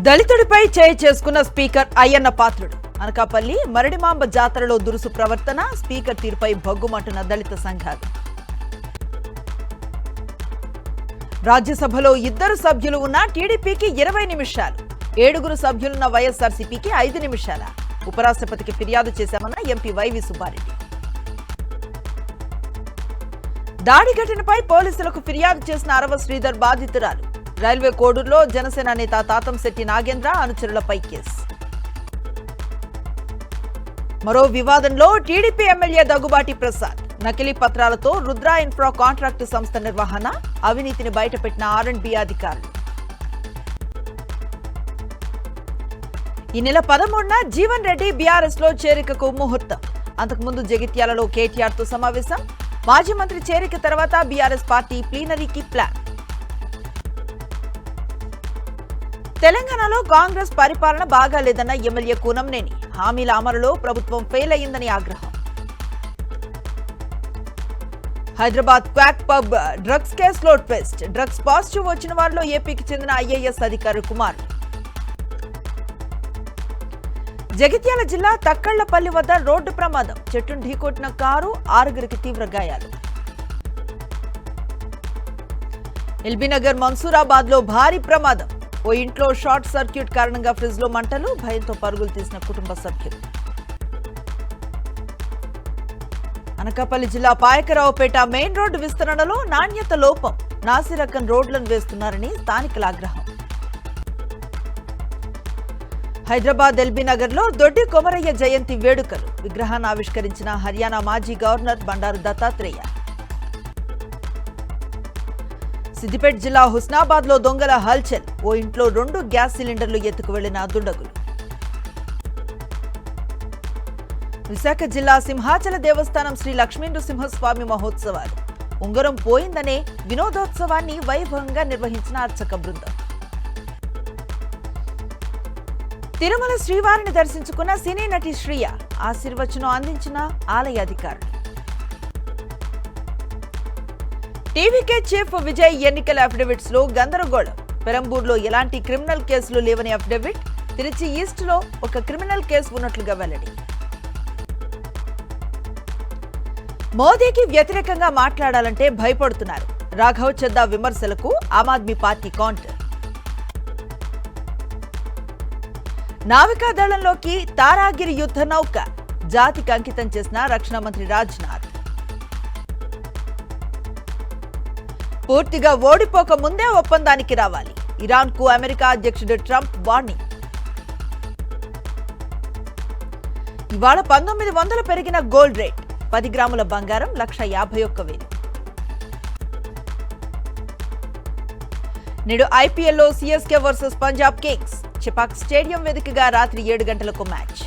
దళితుడిపై చేయి చేసుకున్న స్పీకర్ అయ్యన్న పాత్రుడు. అనకాపల్లి మరడిమాంబ జాతరలో దురుసు ప్రవర్తన, స్పీకర్ తీరుపై భగ్గుమంటున్న దళిత సంఘాలు. రాజ్యసభలో 2 సభ్యులు ఉన్న టీడీపీకి 20 నిమిషాలు, 7 సభ్యులున్న వైఎస్ఆర్సీపీకి 5 నిమిషాల. ఉపరాష్ట్రపతికి ఫిర్యాదు చేశామన్న ఎంపీ వైవి సుబ్బారెడ్డి. దాడి ఘటనపై పోలీసులకు ఫిర్యాదు చేసిన అరవ శ్రీధర్ బాధితురాలు. రైల్వే కోడూరులో జనసేన నేత తాతంశెట్టి నాగేంద్ర అనుచరులపై కేసు. మరో వివాదంలో టీడీపీ ఎమ్మెల్యే దగ్గుబాటి ప్రసాద్. నకిలీ పత్రాలతో రుద్ర ఇన్ఫ్రా కాంట్రాక్టు సంస్థ నిర్వహణ, అవినీతిని బయటపెట్టిన R&B అధికారులు. ఈ నెల 13న జీవన్ రెడ్డి బీఆర్ఎస్ లో చేరికకు ముహూర్తం. అంతకుముందు జగిత్యాలలో కేటీఆర్ తో సమావేశం. మాజీ మంత్రి చేరిక తర్వాత బీఆర్ఎస్ పార్టీ ప్లీనరీకి ప్లాన్. తెలంగాణలో కాంగ్రెస్ పరిపాలన బాగాలేదన్న ఎమ్మెల్యే కూనంనేని. హామీల అమలులో ప్రభుత్వం ఫెయిల్ అయిందని ఆగ్రహం. హైదరాబాద్ క్వాక్ పబ్ డ్రగ్స్ కేసులో ట్విస్ట్. డ్రగ్స్ పాజిటివ్ వచ్చిన వారిలో ఏపీకి చెందిన IAS అధికారి కుమార్. జగిత్యాల జిల్లా తక్కళ్లపల్లి వద్ద రోడ్డు ప్రమాదం. చెట్టును ఢీకొట్టిన కారు, 6గురికి తీవ్ర గాయాలు. ఎల్బీనగర్ మన్సూరాబాద్ లో భారీ ప్రమాదం. ఓ ఇంట్లో షార్ట్ సర్క్యూట్ కారణంగా ఫ్రిడ్జ్ లో మంటలు, భయంతో పరుగులు తీసిన కుటుంబ సభ్యులు. అనకాపల్లి జిల్లా పాయకరావుపేట మెయిన్ రోడ్డు విస్తరణలో నాణ్యత లోపం. నాసిరకం రోడ్లను వేస్తున్నారని స్థానికుల ఆగ్రహం. హైదరాబాద్ ఎల్బీనగర్ లో దొడ్డి కొమరయ్య జయంతి వేడుకలు. విగ్రహాన్ని ఆవిష్కరించిన హర్యానా మాజీ గవర్నర్ బండారు దత్తాత్రేయ. సిద్దిపేట జిల్లా హుస్నాబాద్ లో దొంగల హల్చల్. ఓ ఇంట్లో 2 గ్యాస్ సిలిండర్లు ఎత్తుకు వెళ్లిన దుండగులు. విశాఖ జిల్లా సింహాచల దేవస్థానం శ్రీ లక్ష్మీ నృసింహస్వామి మహోత్సవాలు. ఉంగరం పోయిందనే వినోదోత్సవాన్ని వైభవంగా నిర్వహించిన అర్చక బృందం. తిరుమల శ్రీవారిని దర్శించుకున్న సినీ నటి శ్రియ. ఆశీర్వచనం అందించిన ఆలయ అధికారులు. టీవీకే చీఫ్ విజయ్ ఎన్నికల అఫిడవిట్స్ లో గందరగోళం. పెరంబూర్లో ఎలాంటి క్రిమినల్ కేసులు లేవని అఫిడవిట్. తిరుచి ఈస్ట్ లో ఒక క్రిమినల్ కేసు ఉన్నట్లుగా వెల్లడి. మోదీకి వ్యతిరేకంగా మాట్లాడాలంటే భయపడుతున్నారు. రాఘవ్ చద్దా విమర్శలకు ఆమ్ ఆద్మీ పార్టీ కౌంటర్. నావికా దళంలోకి తారాగిరి యుద్ధ నౌక. జాతికి అంకితం చేసిన రక్షణ మంత్రి రాజ్నాథ్. పూర్తిగా ఓడిపోక ముందే ఒప్పందానికి రావాలి. ఇరాన్ కు అమెరికా అధ్యక్షుడు ట్రంప్ వార్నింగ్. ఇవాళ 1900 పెరిగిన గోల్డ్ రేట్. 10 గ్రాముల బంగారం 1,51,000. నేడు IPL లో CSK versus Punjab Kings. Chepauk stadium వేదికగా రాత్రి 7 గంటలకు మ్యాచ్.